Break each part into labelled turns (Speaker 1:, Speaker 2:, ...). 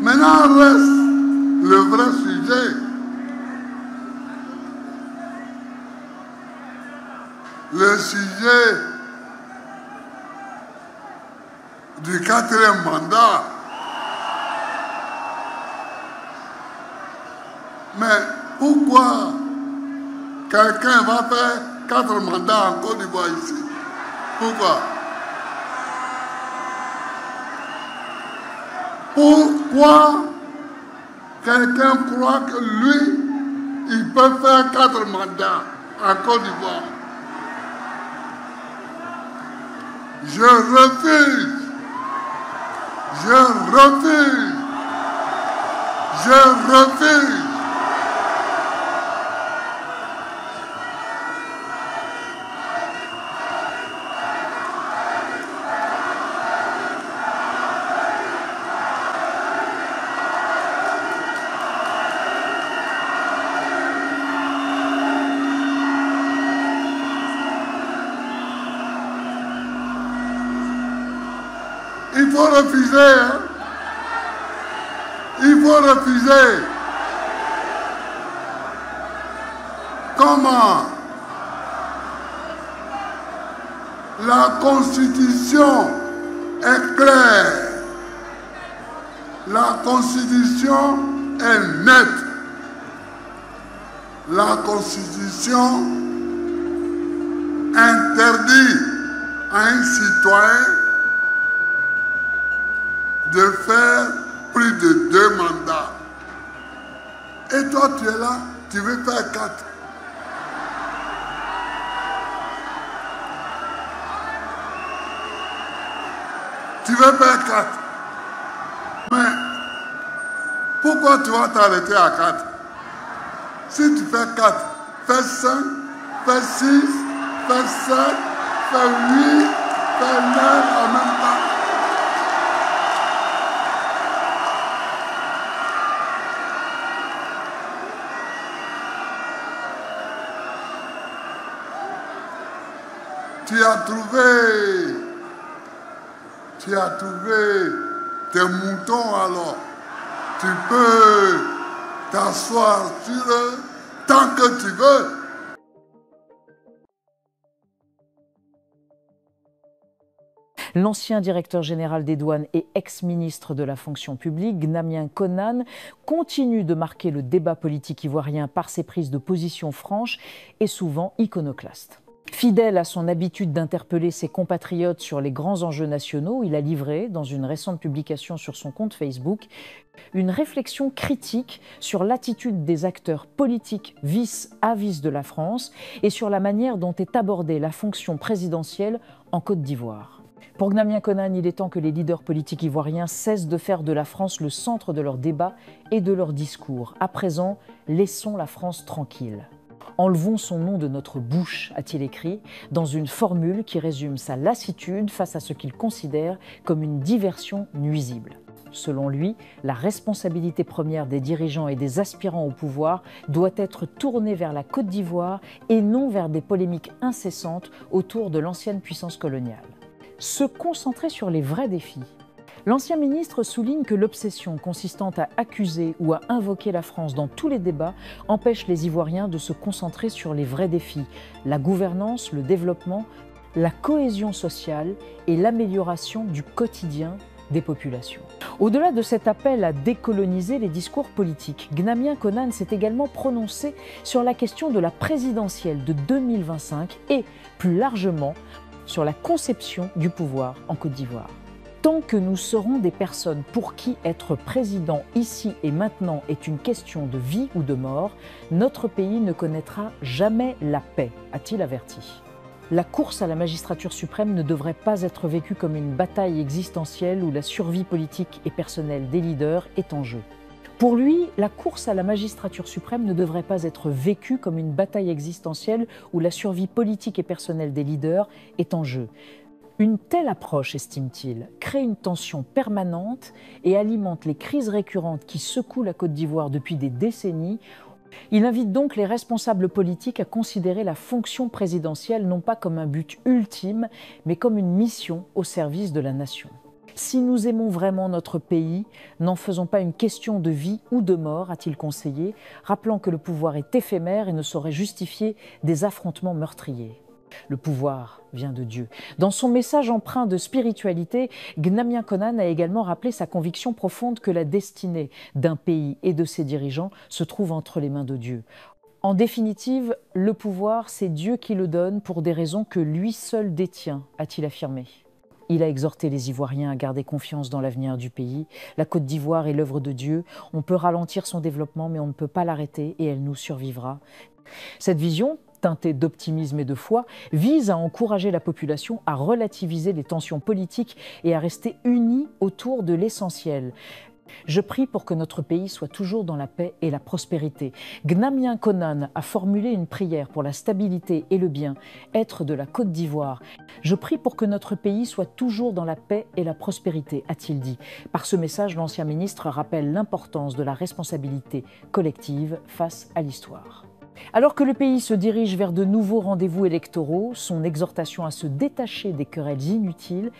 Speaker 1: Maintenant reste le vrai sujet. Le sujet du 4e mandat. Mais pourquoi quelqu'un va faire 4 mandats en Côte d'Ivoire ici? Pourquoi? Pourquoi quelqu'un croit que lui, il peut faire 4 mandats en Côte d'Ivoire? Je refuse. Je refuse. Je refuse. Il faut refuser, hein? Il faut refuser. Comment? La Constitution est claire. La Constitution est nette. La Constitution interdit à un citoyen de faire plus de 2 mandats. Et toi, tu es là, tu veux faire 4. Tu veux faire 4. Mais pourquoi tu vas t'arrêter à 4? Si tu fais 4, fais 5, fais 6, fais 7, fais 8, fais 9 en même temps. Tu as trouvé tes moutons alors. Tu peux t'asseoir sur eux tant que tu veux.
Speaker 2: L'ancien directeur général des douanes et ex-ministre de la fonction publique, Gnamien Konan, continue de marquer le débat politique ivoirien par ses prises de position franches et souvent iconoclastes. Fidèle à son habitude d'interpeller ses compatriotes sur les grands enjeux nationaux, il a livré, dans une récente publication sur son compte Facebook, une réflexion critique sur l'attitude des acteurs politiques vis-à-vis de la France et sur la manière dont est abordée la fonction présidentielle en Côte d'Ivoire. Pour Gnamien Konan, il est temps que les leaders politiques ivoiriens cessent de faire de la France le centre de leurs débats et de leurs discours. À présent, laissons la France tranquille. Enlevons son nom de notre bouche, a-t-il écrit, dans une formule qui résume sa lassitude face à ce qu'il considère comme une diversion nuisible. Selon lui, la responsabilité première des dirigeants et des aspirants au pouvoir doit être tournée vers la Côte d'Ivoire et non vers des polémiques incessantes autour de l'ancienne puissance coloniale. Se concentrer sur les vrais défis. L'ancien ministre souligne que l'obsession consistant à accuser ou à invoquer la France dans tous les débats empêche les Ivoiriens de se concentrer sur les vrais défis, la gouvernance, le développement, la cohésion sociale et l'amélioration du quotidien des populations. Au-delà de cet appel à décoloniser les discours politiques, Gnamien Konan s'est également prononcé sur la question de la présidentielle de 2025 et, plus largement, sur la conception du pouvoir en Côte d'Ivoire. Tant que nous serons des personnes pour qui être président ici et maintenant est une question de vie ou de mort, notre pays ne connaîtra jamais la paix, a-t-il averti. La course à la magistrature suprême ne devrait pas être vécue comme une bataille existentielle où la survie politique et personnelle des leaders est en jeu. Pour lui, la course à la magistrature suprême ne devrait pas être vécue comme une bataille existentielle où la survie politique et personnelle des leaders est en jeu. Une telle approche, estime-t-il, crée une tension permanente et alimente les crises récurrentes qui secouent la Côte d'Ivoire depuis des décennies. Il invite donc les responsables politiques à considérer la fonction présidentielle non pas comme un but ultime, mais comme une mission au service de la nation. Si nous aimons vraiment notre pays, n'en faisons pas une question de vie ou de mort, a-t-il conseillé, rappelant que le pouvoir est éphémère et ne saurait justifier des affrontements meurtriers. Le pouvoir vient de Dieu. Dans son message empreint de spiritualité, Gnamien Konan a également rappelé sa conviction profonde que la destinée d'un pays et de ses dirigeants se trouve entre les mains de Dieu. En définitive, le pouvoir, c'est Dieu qui le donne pour des raisons que lui seul détient, a-t-il affirmé. Il a exhorté les Ivoiriens à garder confiance dans l'avenir du pays. La Côte d'Ivoire est l'œuvre de Dieu. On peut ralentir son développement, mais on ne peut pas l'arrêter et elle nous survivra. Cette vision, teintée d'optimisme et de foi, vise à encourager la population à relativiser les tensions politiques et à rester unis autour de l'essentiel. Je prie pour que notre pays soit toujours dans la paix et la prospérité. Gnamien Konan a formulé une prière pour la stabilité et le bien-être de la Côte d'Ivoire. Je prie pour que notre pays soit toujours dans la paix et la prospérité, a-t-il dit. Par ce message, l'ancien ministre rappelle l'importance de la responsabilité collective face à l'histoire. Alors que le pays se dirige vers de nouveaux rendez-vous électoraux, son exhortation à se détacher des querelles inutiles,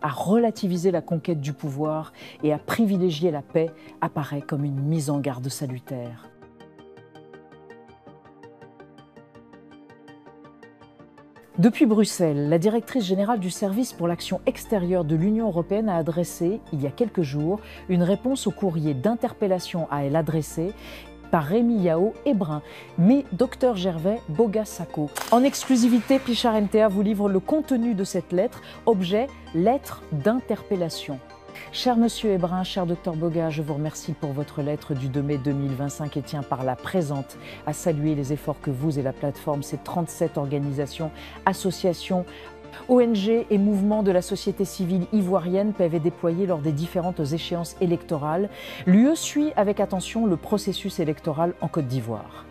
Speaker 2: à relativiser la conquête du pouvoir et à privilégier la paix apparaît comme une mise en garde salutaire. Depuis Bruxelles, la directrice générale du service pour l'action extérieure de l'Union européenne a adressé, il y a quelques jours, une réponse au courrier d'interpellation à elle adressé par Rémi Yao Hébrin, mais Dr Gervais Boga-Sako. En exclusivité, Pichard NTA vous livre le contenu de cette lettre, objet lettre d'interpellation. Cher Monsieur Hébrin, cher Dr Boga, je vous remercie pour votre lettre du 2 mai 2025 et tiens par la présente à saluer les efforts que vous et la plateforme, ces 37 organisations, associations, ONG et mouvements de la société civile ivoirienne peuvent déployer lors des différentes échéances électorales. L'UE suit avec attention le processus électoral en Côte d'Ivoire.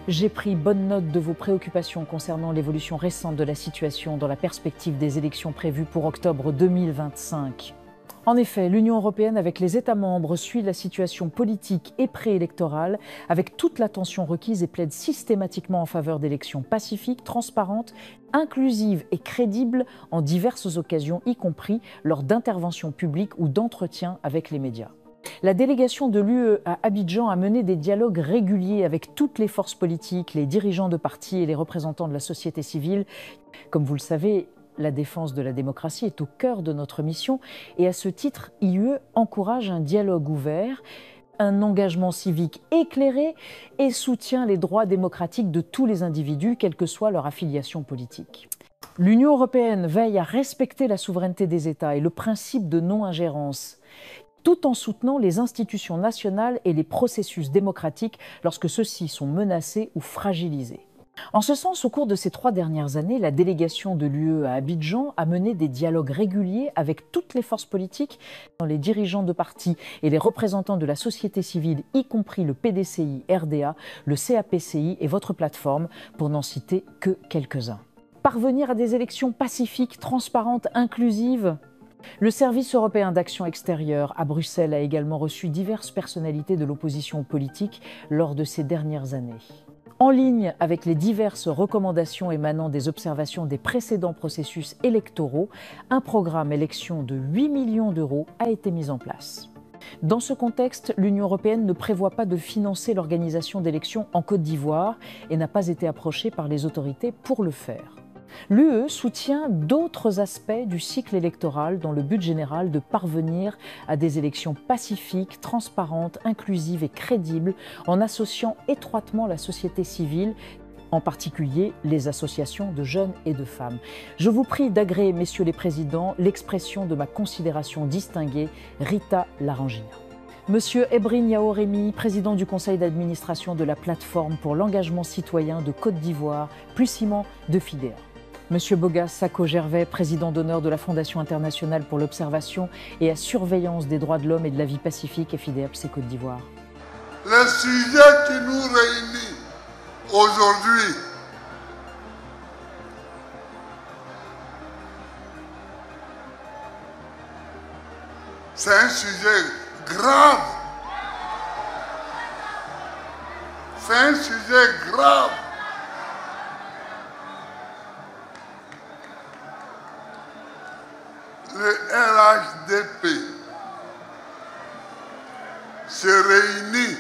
Speaker 2: J'ai pris bonne note de vos préoccupations concernant l'évolution récente de la situation dans la perspective des élections prévues pour octobre 2025. En effet, l'Union européenne, avec les États membres, suit la situation politique et préélectorale avec toute l'attention requise et plaide systématiquement en faveur d'élections pacifiques, transparentes, inclusives et crédibles en diverses occasions, y compris lors d'interventions publiques ou d'entretiens avec les médias. La délégation de l'UE à Abidjan a mené des dialogues réguliers avec toutes les forces politiques, les dirigeants de partis et les représentants de la société civile. Comme vous le savez, la défense de la démocratie est au cœur de notre mission et à ce titre, l'UE encourage un dialogue ouvert, un engagement civique éclairé et soutient les droits démocratiques de tous les individus, quelle que soit leur affiliation politique. L'Union européenne veille à respecter la souveraineté des États et le principe de non-ingérence, tout en soutenant les institutions nationales et les processus démocratiques lorsque ceux-ci sont menacés ou fragilisés. En ce sens, au cours de ces 3 dernières années, la délégation de l'UE à Abidjan a mené des dialogues réguliers avec toutes les forces politiques, les dirigeants de partis et les représentants de la société civile, y compris le PDCI, RDA, le CAPCI et votre plateforme, pour n'en citer que quelques-uns. Parvenir à des élections pacifiques, transparentes, inclusives. Le Service européen d'action extérieure à Bruxelles a également reçu diverses personnalités de l'opposition politique lors de ces dernières années. En ligne avec les diverses recommandations émanant des observations des précédents processus électoraux, un programme élection de 8 millions d'euros a été mis en place. Dans ce contexte, l'Union européenne ne prévoit pas de financer l'organisation d'élections en Côte d'Ivoire et n'a pas été approchée par les autorités pour le faire. L'UE soutient d'autres aspects du cycle électoral dans le but général de parvenir à des élections pacifiques, transparentes, inclusives et crédibles en associant étroitement la société civile, en particulier les associations de jeunes et de femmes. Je vous prie d'agréer, messieurs les présidents, l'expression de ma considération distinguée, Rita Larangina. Monsieur Hébrin Yao Rémi, président du conseil d'administration de la plateforme pour l'engagement citoyen de Côte d'Ivoire, plus ciment de FIDEA. Monsieur Boga-Sako Gervais, président d'honneur de la Fondation internationale pour l'observation et la surveillance des droits de l'homme et de la vie pacifique et FIDEAPS Côte d'Ivoire.
Speaker 1: Le sujet qui nous réunit aujourd'hui, c'est un sujet grave. C'est un sujet grave. Le l'UDP se réunit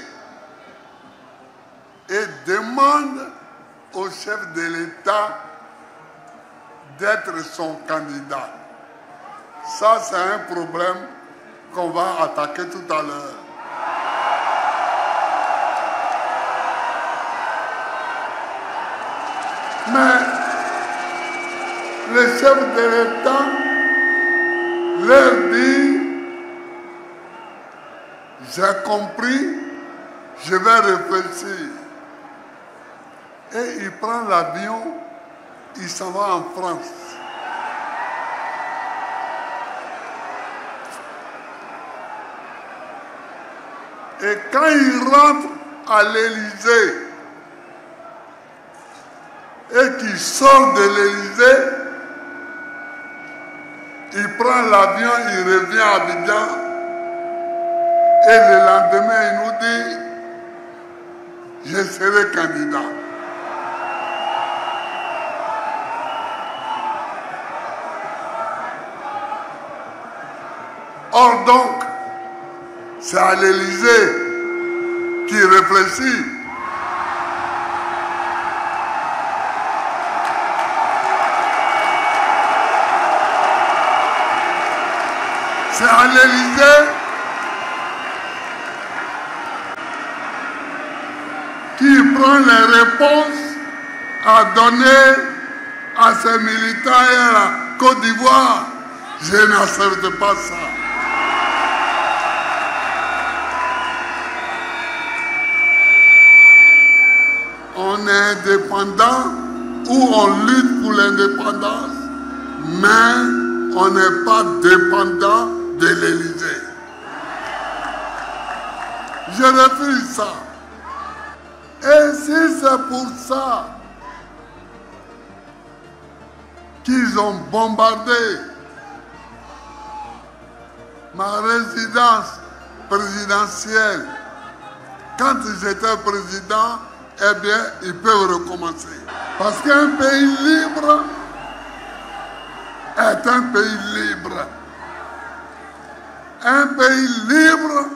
Speaker 1: et demande au chef de l'État d'être son candidat. Ça, c'est un problème qu'on va attaquer tout à l'heure. Mais le chef de l'État leur dit, j'ai compris, je vais réfléchir. Et il prend l'avion, il s'en va en France. Et quand il rentre à l'Élysée et qu'il sort de l'Élysée, il prend l'avion, il revient à Abidjan et le lendemain il nous dit je serai candidat. Or donc, c'est à l'Élysée qui réfléchit. C'est à l'Élysée qui prend les réponses à donner à ses militants et à la Côte d'Ivoire. Je n'accepte pas ça. On est indépendant ou on lutte pour l'indépendance, mais on n'est pas dépendant de l'Élysée. Je refuse ça. Et si c'est pour ça qu'ils ont bombardé ma résidence présidentielle quand j'étais président, eh bien, ils peuvent recommencer. Parce qu'un pays libre est un pays libre. Un pays libre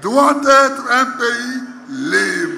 Speaker 1: doit être un pays libre.